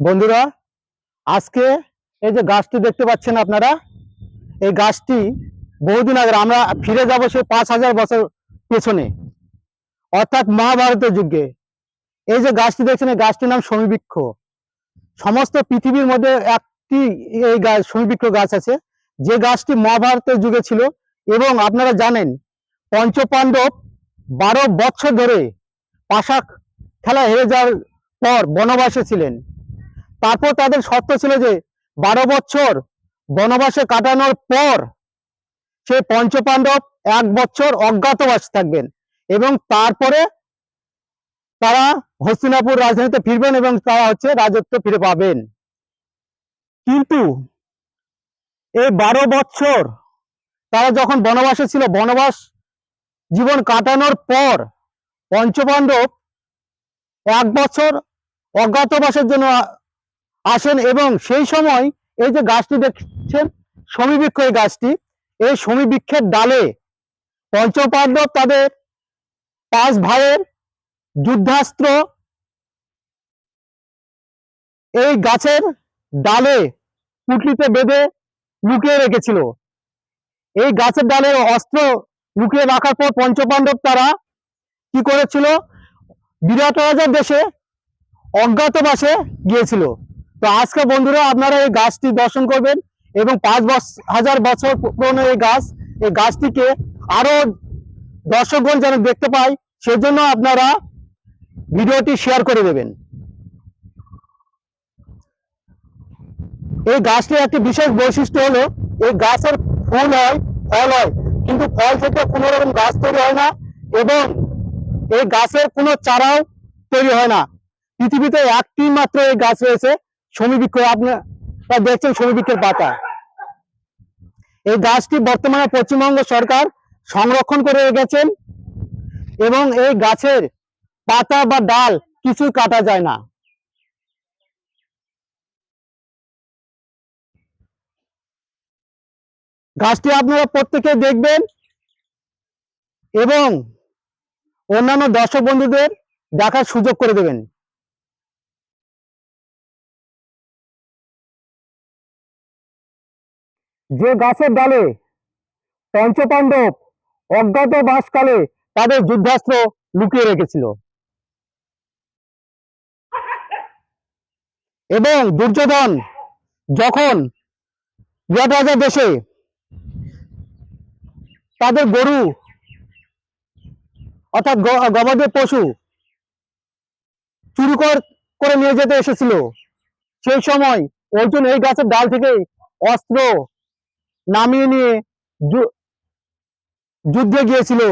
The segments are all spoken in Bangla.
বন্ধুরা, আজকে এই যে গাছটি দেখতে পাচ্ছেন আপনারা, এই গাছটি বহুদিন আগে আমরা ফিরে যাব সেই 5000 বছর পেছনে, অর্থাৎ মহাভারতের যুগে। এই যে গাছটি দেখছেন, এই গাছটির নাম শমীবৃক্ষ। সমস্ত পৃথিবীর মধ্যে একটি এই গাছ শমীবৃক্ষ গাছ আছে, যে গাছটি মহাভারতের যুগে ছিল। এবং আপনারা জানেন, পঞ্চপাণ্ডব 12 বছর ধরে পাশা খেলা হেরে যাওয়ার পর বনবাসে ছিলেন। তারপর তাদের শর্ত ছিল যে 12 বছর বনবাসে কাটানোর পর সে পঞ্চপাণ্ডব 1 বছর অজ্ঞাতবাস থাকবেন, এবং তারপরে তারা হস্তিনাপুর রাজধানীতে ফিরবেন এবং তারা রাজত্ব ফিরে পাবেন। কিন্তু এই 12 বছর তারা যখন বনবাসে ছিল, বনবাস জীবন কাটানোর পর পঞ্চপাণ্ডব 1 বছর অজ্ঞাতবাসের জন্য আসেন। এবং সেই সময় এই যে গাছটি দেখছেন শমীবৃক্ষ, এই গাছটি, এই শমীবৃক্ষের ডালে পঞ্চপাণ্ডব তাদের 5 ভাইয়ের যুদ্ধাস্ত্র এই গাছের ডালে পুটলিতে বেঁধে লুকিয়ে রেখেছিল। এই গাছের ডালে অস্ত্র লুকিয়ে রাখার পর পঞ্চপাণ্ডব তারা কি করেছিল, বিরাট রাজার দেশে অজ্ঞাতবাসে গিয়েছিল। তো আজকে বন্ধুরা আপনারা এই গাছটি দর্শন করবেন, এবং 5000 বছর পুরনো এই গাছটিকে আরো দর্শকগণ যেন দেখতে পায়, সেজন্য আপনারা ভিডিওটি শেয়ার করে দেবেন। এই গাছটির একটি বিশেষ বৈশিষ্ট্য হলো, এই গাছের ফুল হয়, ফল হয়, কিন্তু ফল থেকে কোনো রকম গাছ তৈরি হয় না, এবং এই গাছের কোনো চারাও তৈরি হয় না। পৃথিবীতে একটি মাত্র এই গাছ রয়েছে, শমীবৃক্ষ। আপনারা দেখছেন শমীবৃক্ষের পাতা। এই গাছটি বর্তমানে পশ্চিমবঙ্গ সরকার সংরক্ষণ করে রেখেছেন, এবং এই গাছের পাতা বা ডাল কিছুই কাটা যায় না। গাছটি আপনারা প্রত্যেকে দেখবেন এবং অন্যান্য দর্শক বন্ধুদের দেখার সুযোগ করে দেবেন। যে গাছের ডালে পঞ্চপাণ্ডব অজ্ঞাতবাসকালে তাদের যুদ্ধাস্ত্র লুকিয়ে রেখেছিল, এবং দুর্যোধন যখন বিরাট রাজার দেশে তাদের গরু অর্থাৎ গবাদি পশু চুরি করে নিয়ে যেতে এসেছিল, সেই সময় অর্জুন এই গাছের ডাল থেকে অস্ত্র নামিয়ে নিয়ে যুদ্ধে গিয়েছিল।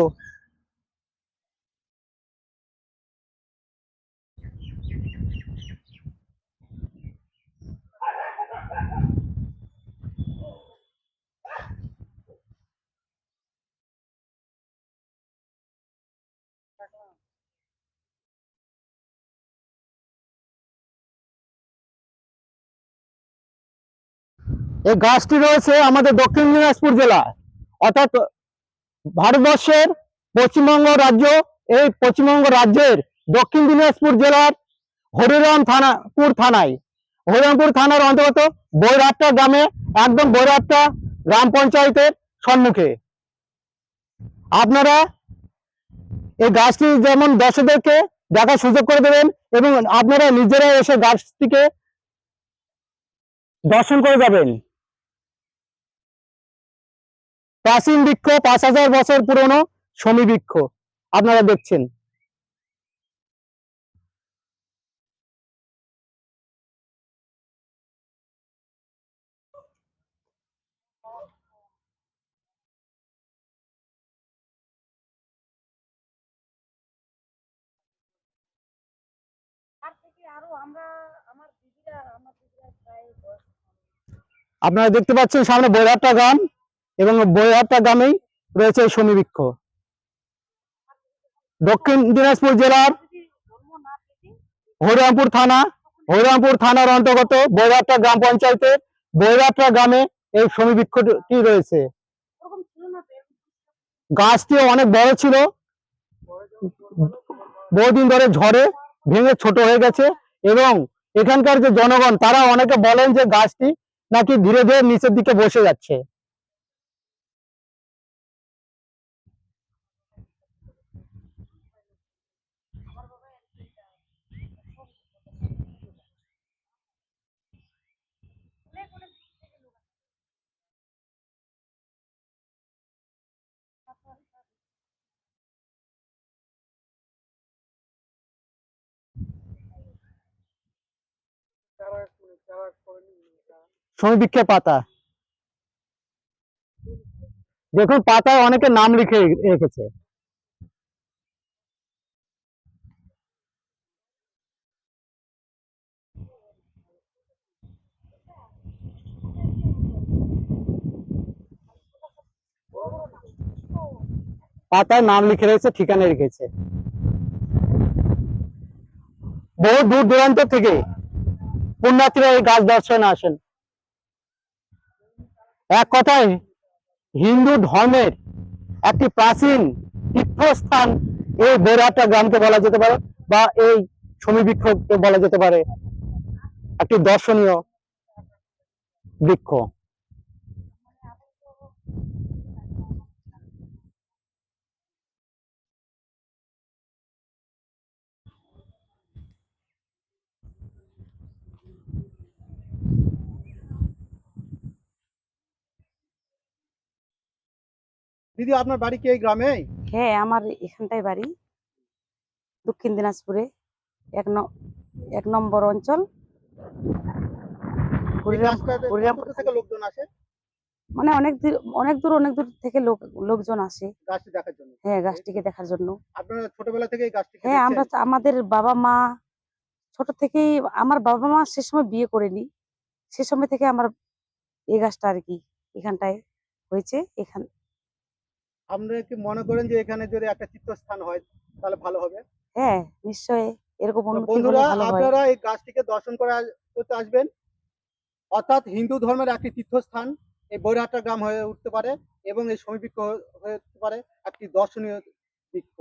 এই গাছটি রয়েছে আমাদের দক্ষিণ দিনাজপুর জেলা, অর্থাৎ ভারতবর্ষের পশ্চিমবঙ্গ রাজ্য। এই পশ্চিমবঙ্গ রাজ্যের দক্ষিণ দিনাজপুর জেলার হরিরামপুর থানার অন্তর্গত বৈরাট্টা গ্রামে, একদম বৈরাট্টা গ্রাম পঞ্চায়েতের সম্মুখে। আপনারা এই গাছটি যেমন দর্শকদেরকে দেখার সুযোগ করে দেবেন, এবং আপনারা নিজেরা এসে গাছটিকে দর্শন করে যাবেন। প্রাচীন বৃক্ষ, 5000 বছর পুরনো শমীবৃক্ষ আপনারা দেখছেন। আপনারা দেখতে পাচ্ছেন সামনে বৈরাট্টা গ্রাম, এবং বৈরাট্টা গ্রামেই রয়েছে এই শমীবৃক্ষ। দক্ষিণ দিনাজপুর জেলার হরিরামপুর থানার অন্তর্গত বৈরাট্টা গ্রাম পঞ্চায়েতের বৈরাট্টা গ্রামে এই শমীবৃক্ষটি রয়েছে। গাছটি অনেক বড় ছিল, বহুদিন ধরে ঝড়ে ভেঙে ছোট হয়ে গেছে, এবং এখানকার যে জনগণ তারা অনেকে বলেন যে গাছটি নাকি ধীরে ধীরে নিচের দিকে বসে যাচ্ছে। সমীবৃক্ষের পাতা, দেখুন পাতায় অনেকে নাম লিখে রেখেছে। পাতায় নাম লিখে রেখেছে, ঠিকানা রেখেছে। বহু দূর দূরান্ত থেকে পুণ্যার্থীরা এই গাছ দর্শনে আসেন। এক কথায় হিন্দু ধর্মের একটি প্রাচীন তীর্থস্থান এই বৈরাট্টা গ্রামকে বলা যেতে পারে, বা এই সমীবৃক্ষকে বলা যেতে পারে একটি দর্শনীয় বৃক্ষ। দিদি, আপনার বাড়ি কি এই গ্রামে? হ্যাঁ, আমার এখানটাই বাড়ি, দক্ষিণ দিনাজপুরে, এক ন- 1 নম্বর অঞ্চল, এই গাছটাতে কত হরিরামপুর দূর থেকে লোকজন আসে মানে অনেক দূর থেকে লোকজন আসে। গাছটি দেখার জন্য? হ্যাঁ, গাছটিকে দেখার জন্য। আপনারা ছোটবেলা থেকে এই গাছটিকে হ্যাঁ, দেখছেন? আমাদের বাবা মা ছোট থেকেই, আমার বাবা মা সে সময় বিয়ে করেনি, সে সময় থেকে আমার এই গাছটা আর কি এখানটায় হয়েছে। আপনারা কি মনে করেন যে এখানে যদি একটা তীর্থস্থান হয় তাহলে ভালো হবে? হ্যাঁ, নিশ্চয়ই এরকম তো উন্নতি হলে বন্ধুরা, ভালো হয়। আপনারা এই গাছটিকে দর্শন করতে আসবেন। অর্থাৎ হিন্দু ধর্মের একটি তীর্থস্থান এই বৈরাট্টা গ্রাম হয়ে উঠতে পারে, এবং এই সমীবৃক্ষ হয়ে উঠতে পারে একটি দর্শনীয় বৃক্ষ।